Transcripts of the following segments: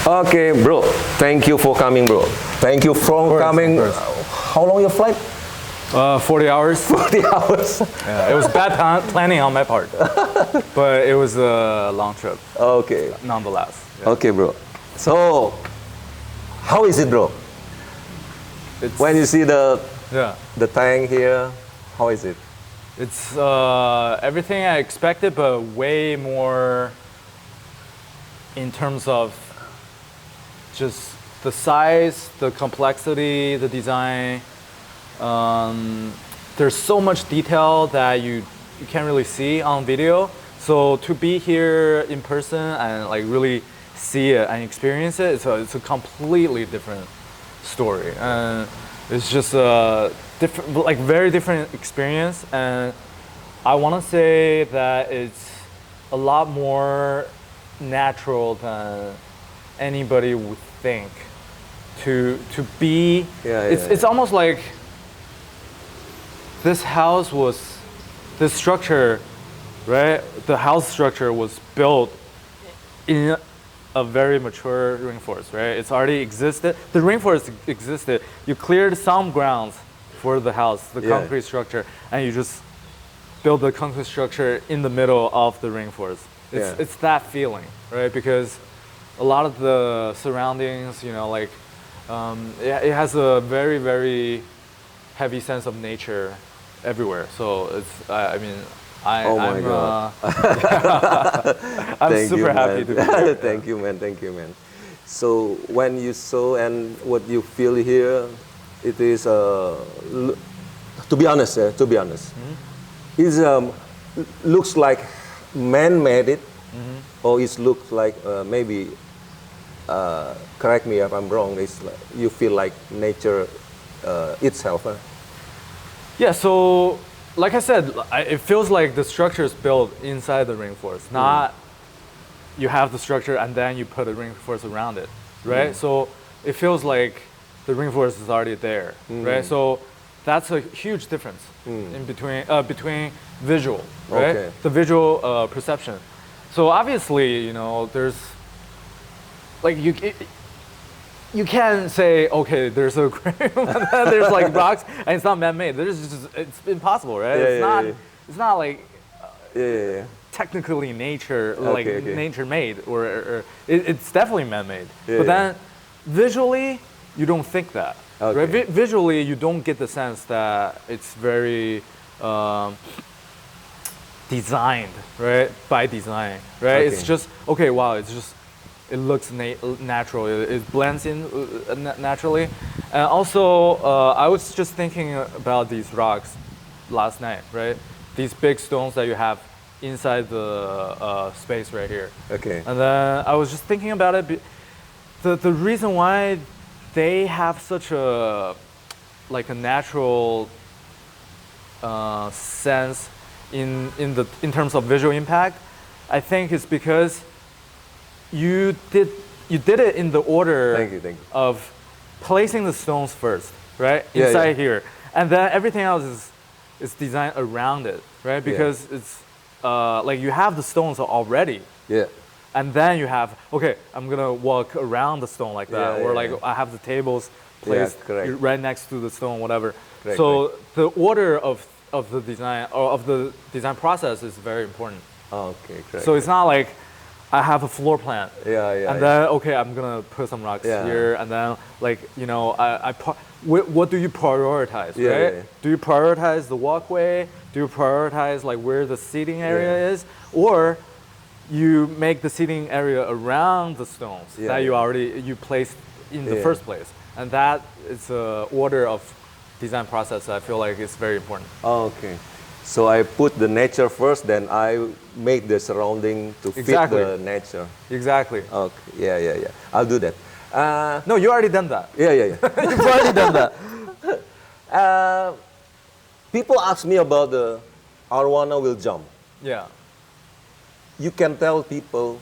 Okay, bro. Thank you for coming, bro. Thank you for coming. How long your flight? 40 hours. 40 hours. Yeah, it was bad planning on my part, but it was a long trip. Okay. Nonetheless. Yeah. Okay, bro. So, how is it, bro? When you see the tank here, how is it? It's everything I expected, but way more in terms of just the size, the complexity, the design. There's so much detail that you can't really see on video. So to be here in person and like really see it and experience it, it's a completely different story. And it's just a different, like very different experience. And I want to say that it's a lot more natural than anybody would think to be. It's almost like this structure, right? The house structure was built in a very mature rainforest, right? It's already existed. The rainforest existed. You cleared some grounds for the house, the concrete structure, and you just build the concrete structure in the middle of the rainforest. It's that feeling, right? Because a lot of the surroundings, like, it has a very, very heavy sense of nature everywhere. So it's, I'm super happy to be here. Thank you, man. So when you saw and what you feel here, it is, to be honest, it looks like man-made it, or it looks like maybe, correct me if I'm wrong, it's like you feel like nature itself. Huh? Yeah, so like I said, it feels like the structure is built inside the rainforest, not you have the structure and then you put a rainforest around it, right? So it feels like the rainforest is already there, right? So that's a huge difference in between visual, right? Okay. The visual perception. So obviously, there's like you can't say, okay, there's a aquarium and then there's like rocks and it's not man-made. It's impossible, right? It's not like technically nature, nature-made, or it's definitely man-made. But then visually, you don't think that. Okay. Right? Visually, you don't get the sense that it's very designed, right? By design, right? Okay. It's just, okay, wow, it looks natural. It blends in naturally. And also, I was just thinking about these rocks last night, right? These big stones that you have inside the space right here. Okay. And then I was just thinking about it. The reason why they have such a natural sense in terms of visual impact, I think is because you did it in the order thank you. of placing the stones first, right? Inside here. And then everything else is designed around it, right? Because it's like you have the stones already. Yeah. And then you have, okay, I'm gonna walk around the stone like that. Or like I have the tables placed right next to the stone, whatever. Correct, so the order of the design, or of the design process is very important. Okay, correct. So it's not like I have a floor plan. And then, okay, I'm gonna put some rocks here, and then like, what do you prioritize, right? Do you prioritize the walkway? Do you prioritize like where the seating area is? Or you make the seating area around the stones that you placed in the first place. And that is the order of design process that I feel like is very important. Okay. So I put the nature first, then I make the surrounding to fit the nature. Exactly. Okay. Yeah. I'll do that. No, you already done that. Yeah. You've already done that. People ask me about the arowana will jump. Yeah. You can tell people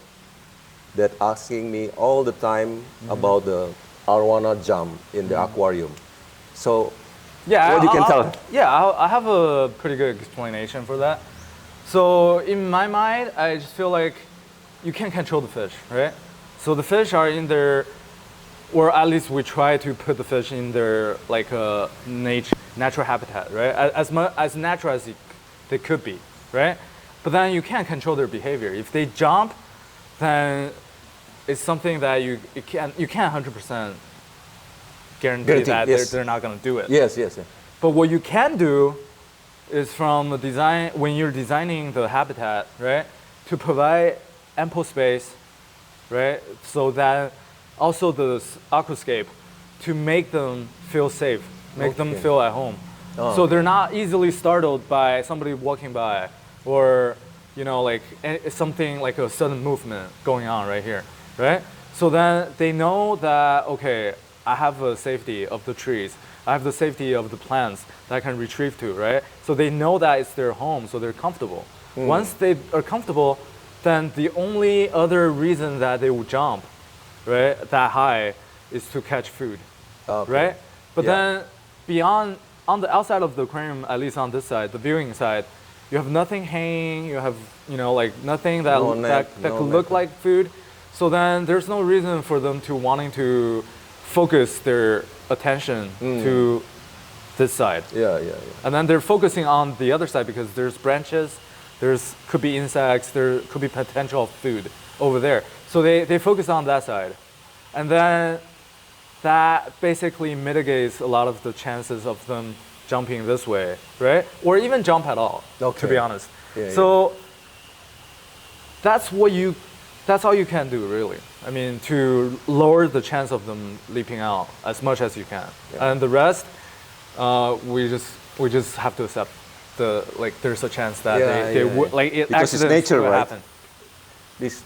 that asking me all the time about the arowana jump in the aquarium. So what you can tell them? Yeah, I have a pretty good explanation for that. So in my mind, I just feel like you can't control the fish, right? So the fish are in their, or at least we try to put the fish in their like natural habitat, right? As natural as they could be, right? But then you can't control their behavior. If they jump, then it's something that you can't 100% guarantee that yes. they're not going to do it. Yes, yes, yes. But what you can do is from the design, when you're designing the habitat, right, to provide ample space, right, so that also the aquascape to make them feel safe, make them feel at home. So they're not easily startled by somebody walking by or, you know, like something like a sudden movement going on right here, right? So then they know that, okay, I have a safety of the trees. I have the safety of the plants that I can retrieve to, right? So they know that it's their home, so they're comfortable. Once they are comfortable, then the only other reason that they will jump, right, that high is to catch food, right? But then beyond, on the outside of the aquarium, at least on this side, the viewing side, you have nothing hanging, you have, you know, like nothing that, that could look like food. So then there's no reason for them to wanting to focus their attention to this side. And then they're focusing on the other side because there's branches, could be insects, there could be potential food over there. So they focus on that side. And then that basically mitigates a lot of the chances of them jumping this way, right? Or even jump at all, to be honest. So that's all you can do, really. I mean, to lower the chance of them leaping out as much as you can. And the rest, we just have to accept there's a chance that they would, like, because it's nature, right? Happen.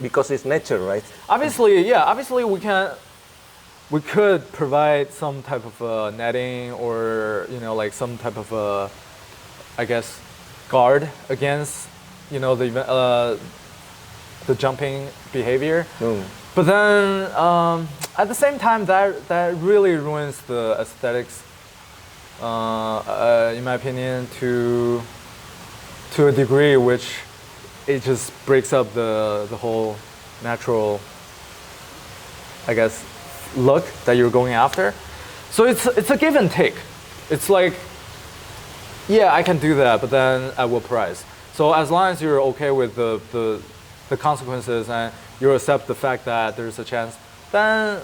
Because it's nature, right? Obviously we could provide some type of netting or, you know, like some type of I guess guard against, you know, the jumping behavior. But then at the same time that really ruins the aesthetics, in my opinion, to a degree, which it just breaks up the whole natural, I guess, look that you're going after. So it's a give and take. It's like, yeah, I can do that, but then at what price? So as long as you're okay with the consequences and you accept the fact that there's a chance, then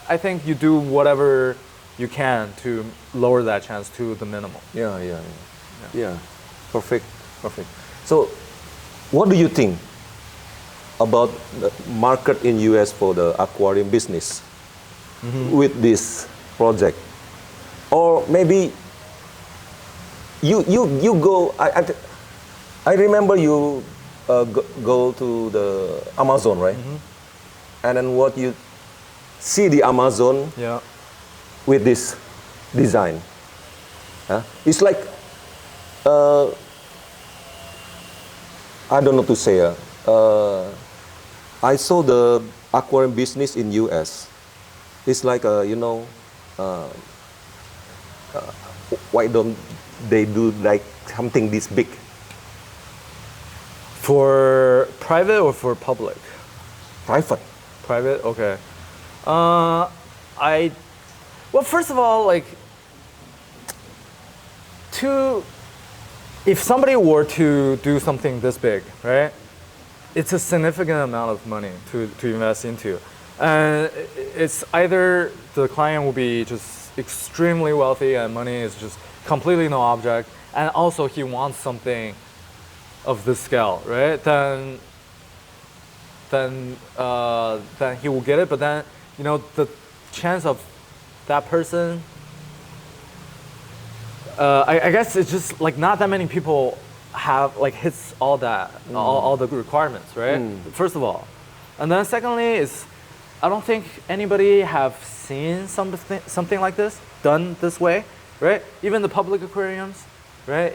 I think you do whatever you can to lower that chance to the minimum. Yeah. Perfect. So what do you think about the market in US for the aquarium business with this project? Or maybe you go, I remember you go to the Amazon, right? And then what you see the Amazon with this design. It's like, I don't know to say. I saw the aquarium business in US. It's like, you know, why don't they do like something this big? For private or for public? Private. Private, okay. Well, first of all, like, if somebody were to do something this big, right? It's a significant amount of money to invest into. And it's either the client will be just extremely wealthy and money is just completely no object, and also he wants something of this scale, right? Then he will get it. But then, you know, the chance of that person, I guess it's just like not that many people have like hits all that, all the requirements, right? First of all, and then secondly is, I don't think anybody have seen something like this done this way, right? Even the public aquariums, right?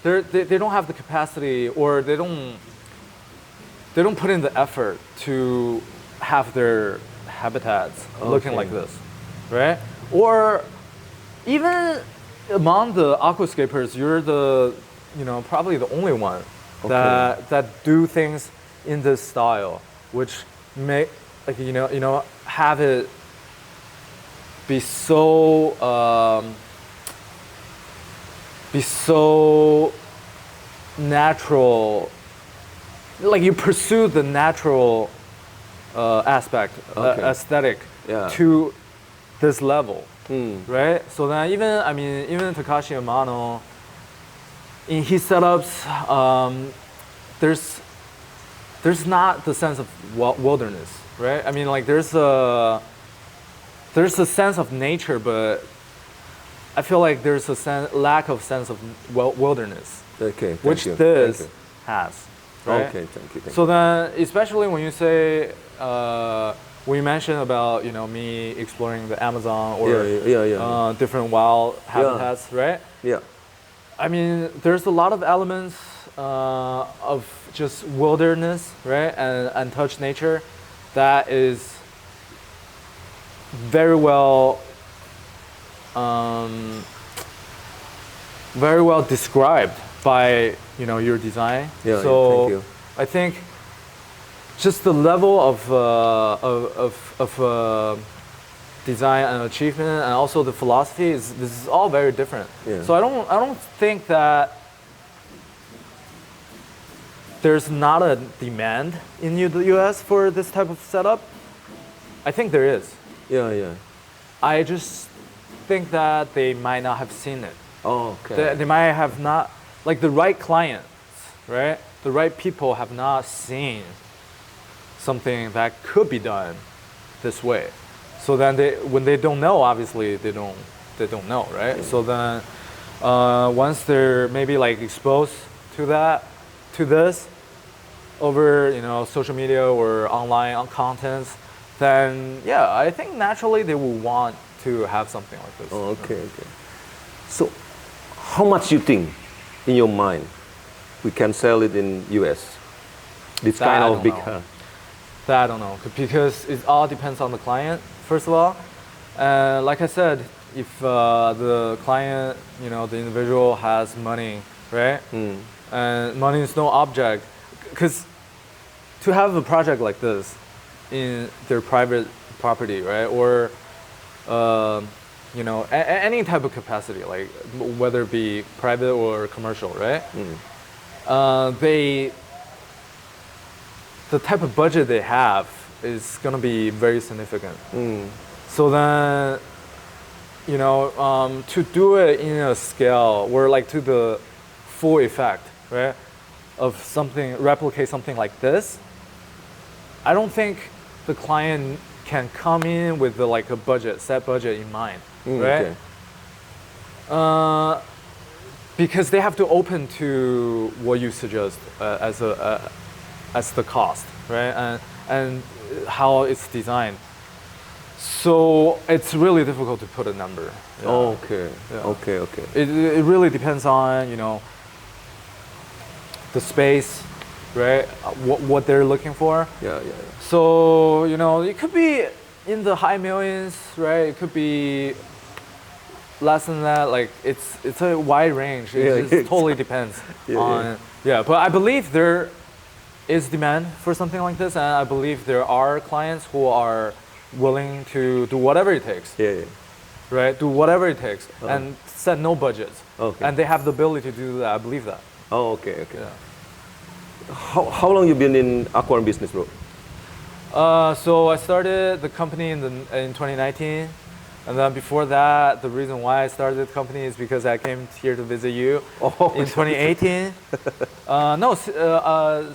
They don't have the capacity, or they don't put in the effort to have their habitats looking like this, right? Or even among the aquascapers, you're probably the only one that do things in this style, which like have it be so natural, like you pursue the natural aspect, aesthetic to this level, right? So then even Takashi Amano, in his setups, there's not the sense of wilderness, right? I mean, like there's a sense of nature, but I feel like there's a lack of sense of wilderness, which this has, right? Okay, thank you. So then, especially when you say, when you mention about me exploring the Amazon or different wild habitats, right? Yeah. I mean, there's a lot of elements of just wilderness, right, and untouched nature that is very well described by your design. Yeah, so thank you. I think just the level of design and achievement, and also the philosophy this is all very different. Yeah. So I don't think that there's not a demand in the U.S. for this type of setup. I think there is. Yeah. I just think that they might not have seen it. Oh, okay. They might have not, like the right clients, right? The right people have not seen something that could be done this way. So then when they don't know, obviously they don't know, right? So then once they're maybe like exposed to this over social media or online contents, then yeah, I think naturally they will want to have something like this. Oh, okay. So how much you think in your mind we can sell it in US? This kind of big car. That I don't know, because it all depends on the client, first of all. Like I said, if the client, the individual has money, right? And money is no object, because to have a project like this in their private property, right? Or any type of capacity, like whether it be private or commercial, right? The type of budget they have is going to be very significant. So then, to do it in a scale where like to the full effect, right, of replicate something like this, I don't think the client can come in with like a set budget in mind, right? Okay. Because they have to open to what you suggest as the cost, right? And how it's designed. So it's really difficult to put a number. Yeah. Okay. Yeah. Okay. It really depends on the space, right? What they're looking for. Yeah. So it could be in the high millions, right? It could be less than that. Like it's a wide range. It just totally depends on. Yeah, but I believe there is demand for something like this, and I believe there are clients who are willing to do whatever it takes. Yeah. Right? Do whatever it takes and set no budgets. Okay. And they have the ability to do that. I believe that. Oh, okay. Yeah. How long you been in aquarium business, bro? So I started the company in 2019, and then before that, the reason why I started the company is because I came here to visit you in 2018.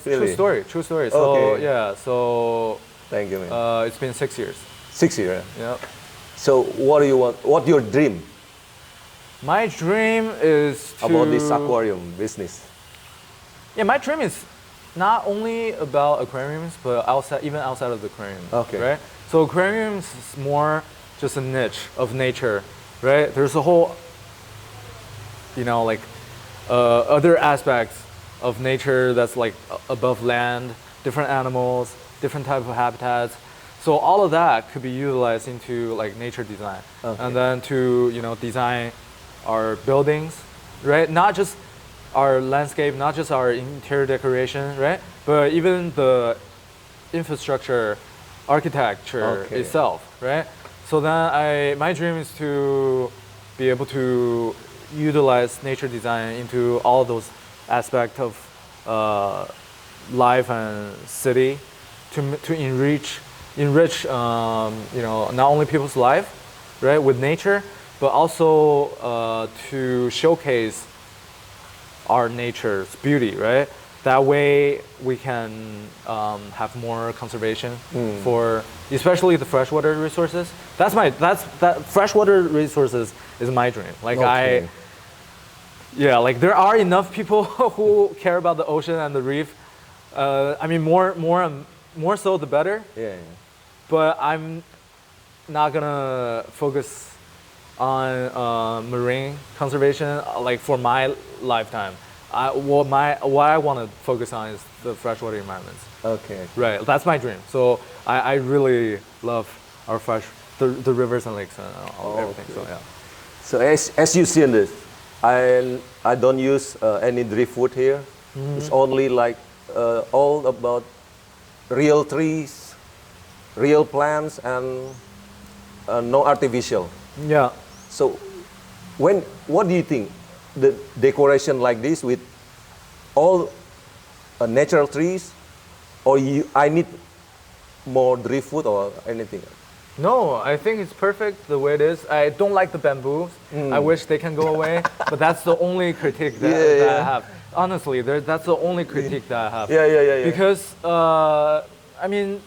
Really? True story. So Okay. yeah, so Thank you, man. it's been 6 years. 6 years. Yeah. So what do you want? What's your dream My dream is to about this aquarium business? Yeah, my dream is not only about aquariums, but even outside of the aquarium. Okay. Right? So aquariums is more just a niche of nature, right? There's a whole, other aspects of nature that's like above land, different animals, different type of habitats. So all of that could be utilized into like nature design, and then to design our buildings, right? Not just our landscape, not just our interior decoration, right? But even the infrastructure architecture Okay. itself, right? So then my dream is to be able to utilize nature design into all those aspects of life and city to enrich not only people's life, right, with nature, but also to showcase our nature's beauty, right? That way we can have more conservation for especially the freshwater resources. That freshwater resources is my dream. Like Okay. like there are enough people who care about the ocean and the reef. I mean, more so the better. Yeah. But I'm not gonna focus on marine conservation like for my lifetime. What I want to focus on is the freshwater environments. Okay. Right, that's my dream. So I really love our the rivers and lakes and everything. Okay. So yeah. So as you see in this, I don't use any driftwood here. It's only like all about real trees, real plants, and no artificial. Yeah. So what do you think? The decoration like this with all natural trees, or I need more driftwood or anything? No, I think it's perfect the way it is. I don't like the bamboos. I wish they can go away, but that's the only critique that I have. Honestly, that's the only critique that I have. Yeah. Because, I mean,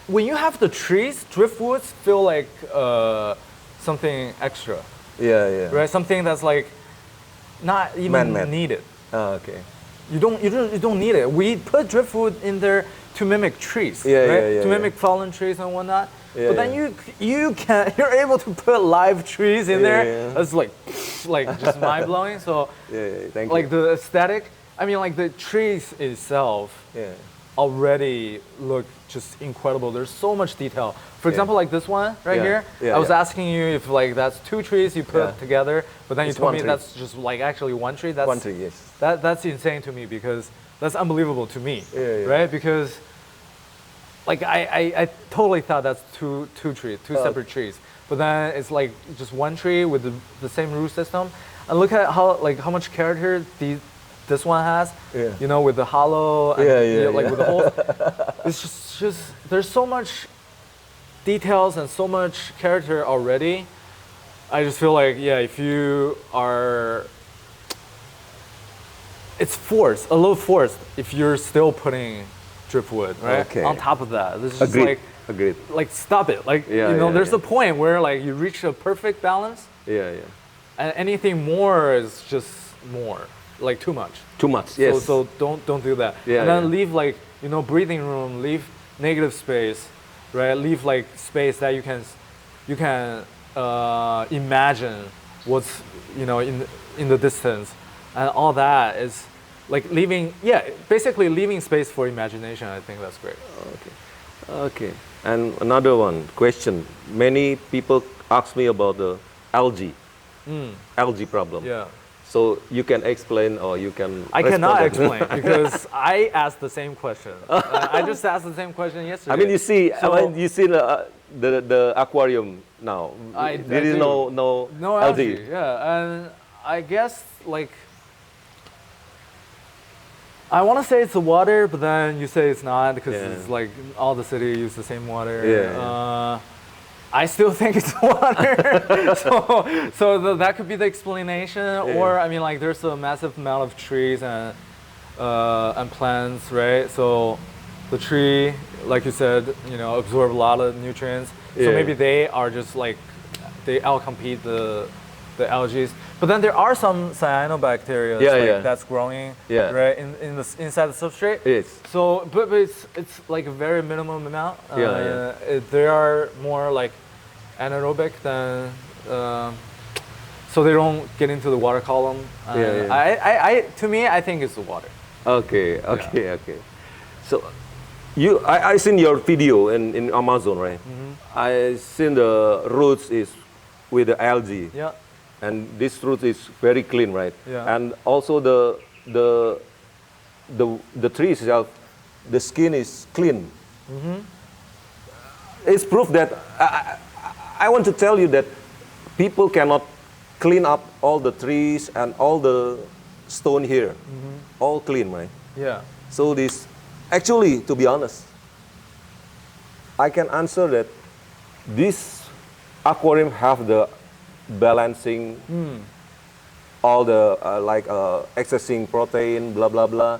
when you have the trees, driftwoods feel like something extra, Yeah. right? Something that's like not even Man-made. needed. Oh, okay. You don't need it. We put driftwood in there to mimic trees, Yeah, right? yeah, to yeah. mimic fallen trees and whatnot. Yeah, but then you're able to put live trees in there. Yeah. That's like just mind blowing. So Yeah. Thank like you. the aesthetic, I mean like the trees itself Yeah. already look just incredible. There's so much detail. For example, like this one right Yeah. here. Yeah, I was yeah. asking you if like that's two trees you put Yeah. together, but then you It's told one me tree. that's just like actually one tree. That's One tree, yes. that's insane to me because that's unbelievable to me, Yeah. right? Because like I totally thought that's two separate trees, but then it's like just one tree with the same root system. And look at how much character this one has. Yeah. You know, with the hollow, and, Yeah, like yeah. with the holes. It's just there's so much details and so much character already. I just feel like if you are, it's forced, a little forced if you're still putting driftwood, right? Okay. On top of that, this is just Agreed. Agreed. like stop it. Like Yeah, there's yeah. a point where like you reach a perfect balance, Yeah. and anything more is just more, like too much. Too much. Yes. So don't do that. Yeah, and then yeah. leave like breathing room, leave negative space, right? Leave like space that you can imagine what's in the distance, and all that is like basically leaving space for imagination. I think that's great. Okay. And another one question. Many people ask me about the algae problem. Yeah. So you can explain or you can. I cannot respond. explain because I asked the same question. I just asked the same question yesterday. I mean, you see, So- you see the aquarium now. There is do. no No algae. Yeah, and I guess like I want to say it's the water, but then you say it's not because Yeah. it's like all the city use the same water. Yeah. I still think it's water. so that could be the explanation. Or I mean, like there's a massive amount of trees and plants, right? So the tree, like you said, absorb a lot of nutrients. So Yeah. maybe they are just like they outcompete the algae. But then there are some cyanobacteria that's growing right in the inside the substrate. Yes. So, but it's like a very minimum amount. They are more like anaerobic than, so they don't get into the water column. To me, I think it's the water. Okay. So, I seen your video in Amazon, right? I seen the roots is with the algae. Yeah. And this root is very clean, right? Yeah. And also the tree itself the skin is clean. It's proof that I want to tell you that people cannot clean up all the trees and all the stone here, all clean, right? Yeah. So this, actually, to be honest, I can answer that this aquarium have the balancing, all the accessing protein, blah blah blah,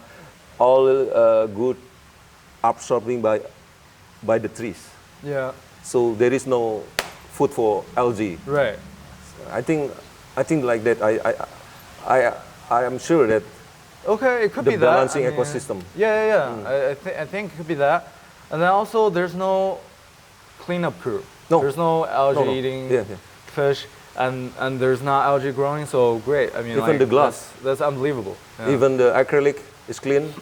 all good absorbing by the trees. Yeah. So there is no food for algae. Right. I think like that. I am sure that Okay, it could the be that. balancing I mean, ecosystem. Yeah. I think it could be that. And then also, there's no cleanup crew. No. There's no algae No. eating Yeah. fish, and there's not algae growing. So great. I mean, Even the glass. That's unbelievable. Yeah. Even the acrylic is clean.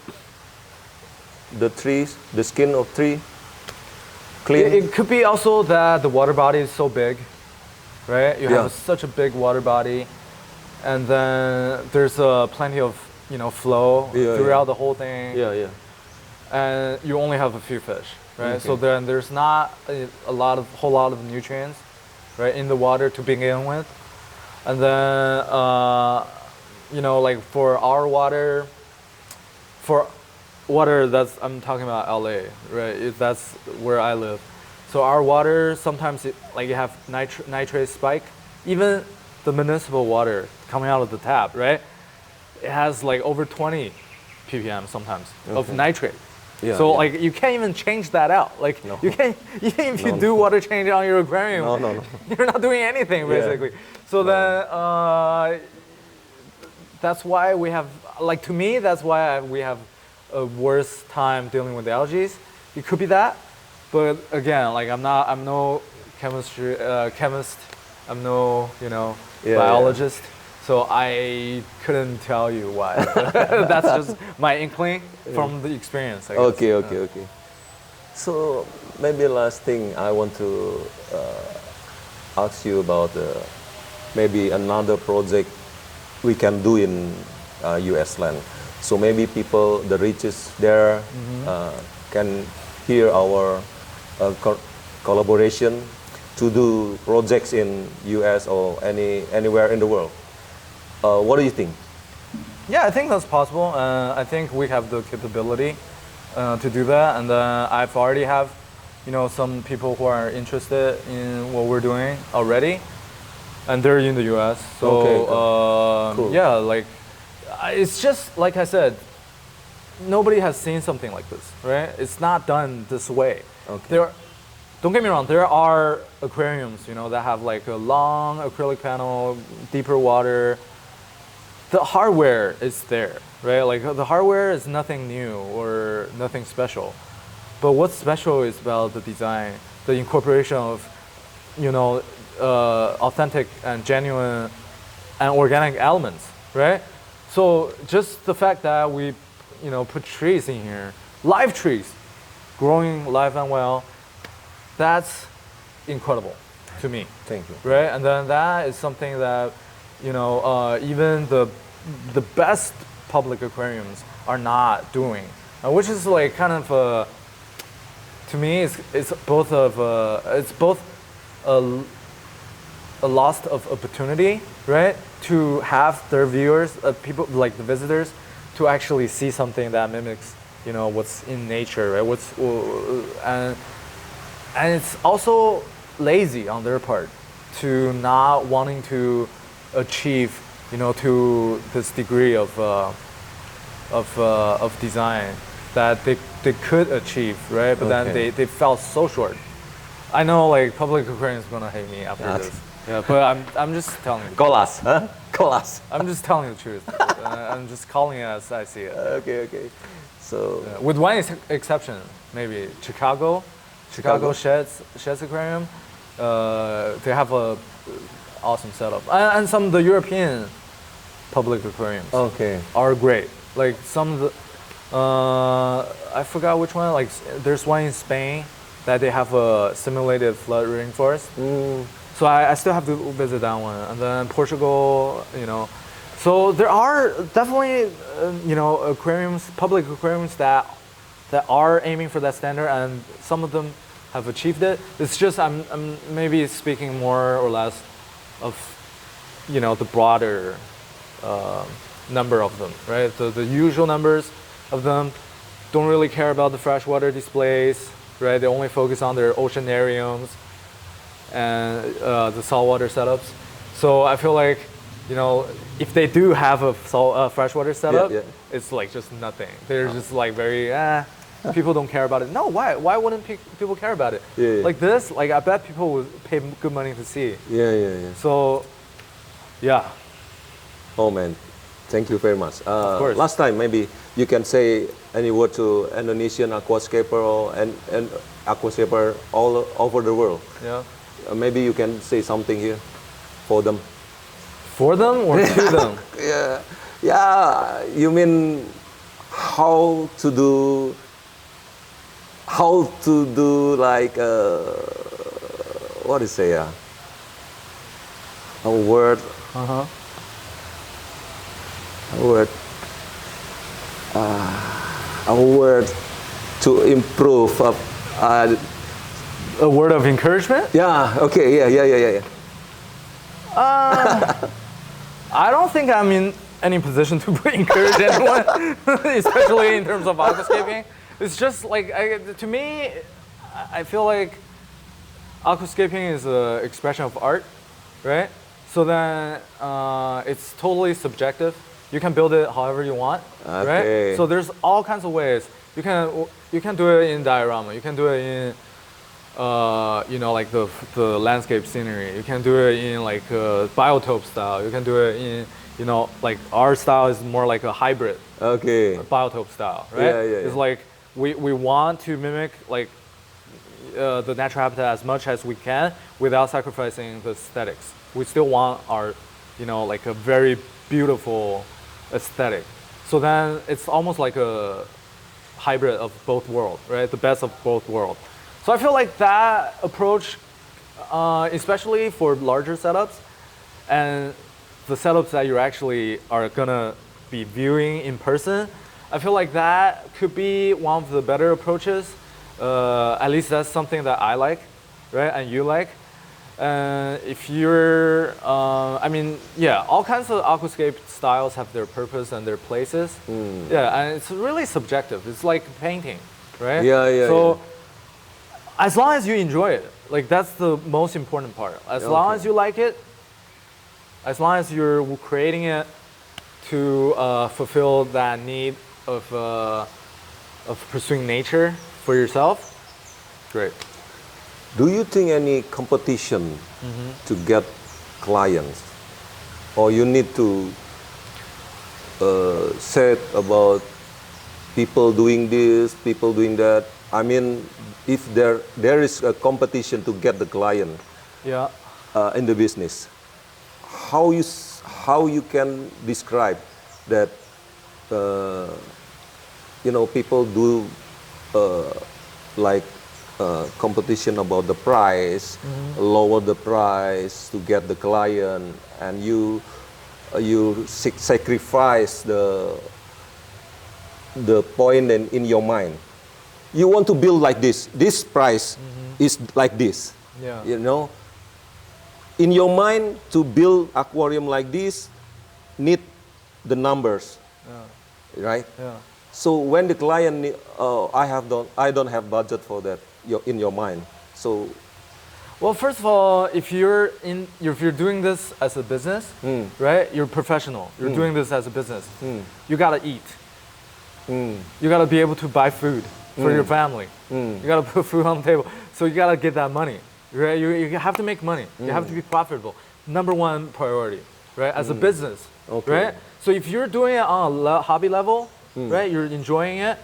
The trees, the skin of tree, clean. It could be also that the water body is so big, right? You Yeah. have such a big water body, and then there's plenty of flow Yeah, throughout the whole thing. Yeah. And you only have a few fish, right? Okay. So then there's not a whole lot of nutrients, right, in the water to begin with. And then like for our water, that's, I'm talking about LA, right? That's where I live. So our water sometimes you have nitrate spike. Even the municipal water coming out of the tap, right? It has like over 20 ppm sometimes of nitrate. Yeah, So yeah. you can't even change that out. Like No. you can't, even if you do water change on your aquarium, No. you're not doing anything basically. So then that's why we have, to me, that's why we have a worse time dealing with the algae. It could be that, but again, I'm no chemist, I'm no biologist. So I couldn't tell you why. That's just my inkling from the experience, I guess. Okay. So maybe last thing I want to ask you about maybe another project we can do in U.S. land. So maybe people, the riches there, can hear our collaboration to do projects in U.S. or anywhere in the world. What do you think? Yeah, I think that's possible. I think we have the capability to do that, and I've already have, some people who are interested in what we're doing already, and they're in the U.S. So Okay. Cool. yeah, it's just like I said, nobody has seen something like this, right? It's not done this way. Okay. Don't get me wrong, there are aquariums, that have a long acrylic panel, deeper water. The hardware is there, right? The hardware is nothing new or nothing special. But what's special is about the design, the incorporation of, authentic and genuine and organic elements, right? So just the fact that we, put trees in here, live trees, growing live and well, that's incredible to me. Thank you. Right, and then that is something that even the best public aquariums are not doing, which is kind of to me it's both a loss of opportunity, right, to have their viewers, people like the visitors, to actually see something that mimics what's in nature, right? And it's also lazy on their part to not wanting to achieve, to this degree of design that they could achieve, right? But then they fell so short. I know public aquariums gonna hate me after this. Yeah, but I'm just telling you. Call us, huh? Call us. I'm just telling you the truth. I'm just calling it as I see it. Okay. So With one exception, maybe Chicago Sheds Aquarium. They have a awesome setup, and some of the European public aquariums are great. Some of the, I forgot which one. There's one in Spain that they have a simulated flood rainforest. So I still have to visit that one, and then Portugal. So there are definitely aquariums, public aquariums that that are aiming for that standard, and some of them have achieved it. It's just I'm maybe speaking more or less of, the broader number of them, right? The usual numbers of them don't really care about the freshwater displays, right? They only focus on their oceanariums and the saltwater setups. So I feel like, if they do have a freshwater setup, it's like just nothing. They're just like very, people don't care about it. No, why? Why wouldn't people care about it? Like this, like I bet people would pay good money to see. So, yeah. Oh man, thank you very much. Of course. Last time, maybe you can say any word to Indonesian aquascaper and aquascaper all over the world. Yeah. Maybe you can say something here for them. For them or to them? Yeah. You mean how to do like what is say a word. A word to improve. A word of encouragement? Yeah. Okay. Yeah. I don't think I'm in any position to encourage anyone, especially in terms of aquascaping. It's just like, to me, I feel like aquascaping is an expression of art, right? So then it's totally subjective. You can build it however you want, right? So there's all kinds of ways. You can do it in diorama. You can do it in like the landscape scenery. You can do it in like biotope style. You can do it in, like our style is more like a hybrid biotope style, right? It's like we want to mimic like the natural habitat as much as we can without sacrificing the aesthetics. We still want our, like a very beautiful aesthetic. So then it's almost like a hybrid of both worlds, right? The best of both worlds. So I feel like that approach, especially for larger setups and the setups that you actually are gonna be viewing in person, I feel like that could be one of the better approaches. At least that's something that I like, right? And you like. If you're, all kinds of aquascape styles have their purpose and their places. Yeah, and it's really subjective. It's like painting, right? So as long as you enjoy it, like that's the most important part. As long as you like it, as long as you're creating it to fulfill that need of pursuing nature for yourself, great. Do you think any competition to get clients, or you need to say about people doing this, people doing that? I mean, if there is a competition to get the client in the business, how you can describe that? People do like competition about the price, lower the price to get the client, and you sacrifice the point in your mind. You want to build like this. This price is like this. In your mind, to build aquarium like this, need the numbers, right? So when the client, I don't have budget for that. In your mind, so. Well, first of all, if you're doing this as a business, right? You're professional. You're doing this as a business. You gotta eat. You gotta be able to buy food for your family. You gotta put food on the table. So you gotta get that money, right? You have to make money. You have to be profitable. Number one priority, right? As a business, right? So if you're doing it on a hobby level, right? You're enjoying it.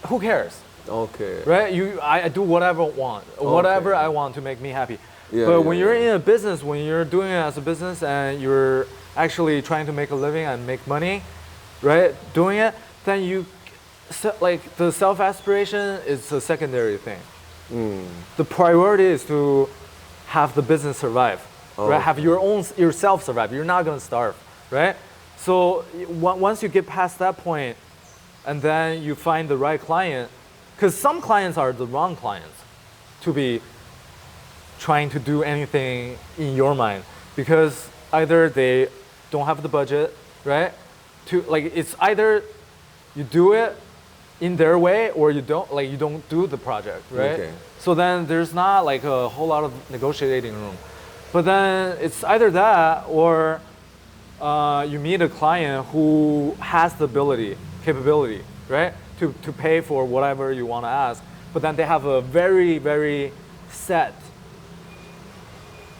Who cares? Right? I do whatever I want, whatever I want to make me happy. But when you're in a business, when you're doing it as a business and you're actually trying to make a living and make money, right? Doing it, then like the self-aspiration is a secondary thing. The priority is to have the business survive, right? Have yourself survive. You're not gonna starve, right? So once you get past that point, and then you find the right client, Because some clients are the wrong clients to be trying to do anything in your mind, because either they don't have the budget, right? It's either you do it in their way or you don't do the project, right? Okay. So then there's not like a whole lot of negotiating room. But then it's either that or you meet a client who has the capability, right? To pay for whatever you want to ask. But then they have a very, very set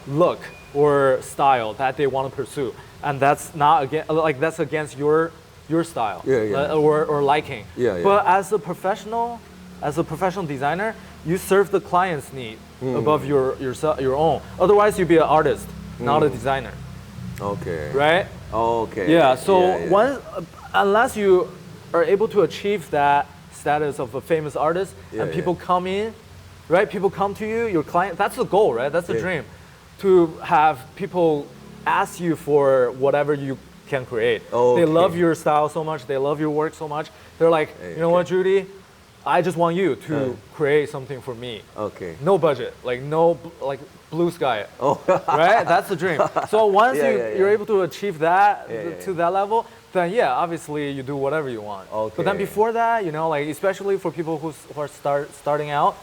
look or style that they want to pursue. And that's not that's against your style or liking. But as a professional designer, you serve the client's need above your own. Otherwise, you'd be an artist, not a designer. Okay. Right? Okay. Yeah. So unless you are able to achieve that status of a famous artist, and people come in, right? People come to you, your client. That's the goal, right? That's the dream, to have people ask you for whatever you can create. They love your style so much. They love your work so much. They're like, you know what, Judy? I just want you to create something for me. Okay. No budget, no blue sky. Right? That's the dream. So once you're able to achieve that to that level, then obviously you do whatever you want. Okay. But then before that, especially for people who are starting out,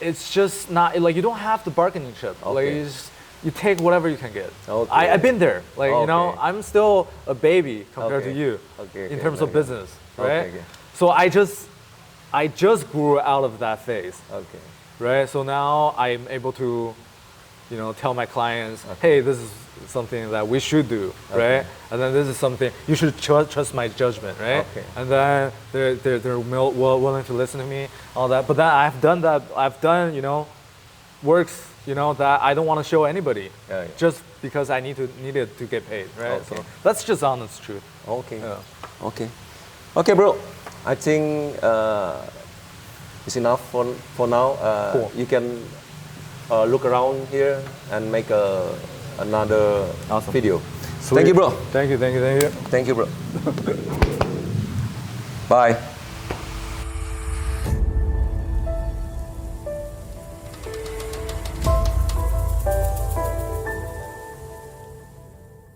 it's just not you don't have the bargaining chip. You take whatever you can get. Okay. I've been there. I'm still a baby compared to you in terms of business, right? Okay. So I just grew out of that phase. Okay. Right? So now I'm able to, tell my clients, hey, this is something that we should do, right? And then this is something you should trust my judgment, right? Okay. And then they're willing to listen to me, all that. But then I've done that. I've done works that I don't want to show anybody, just because I needed to get paid, right? So that's just honest truth. Okay. Yeah. Okay, bro. I think it's enough for now. Cool. You can look around here and make another video. Sweet. Thank you, bro. Thank you. Thank you, bro. Bye.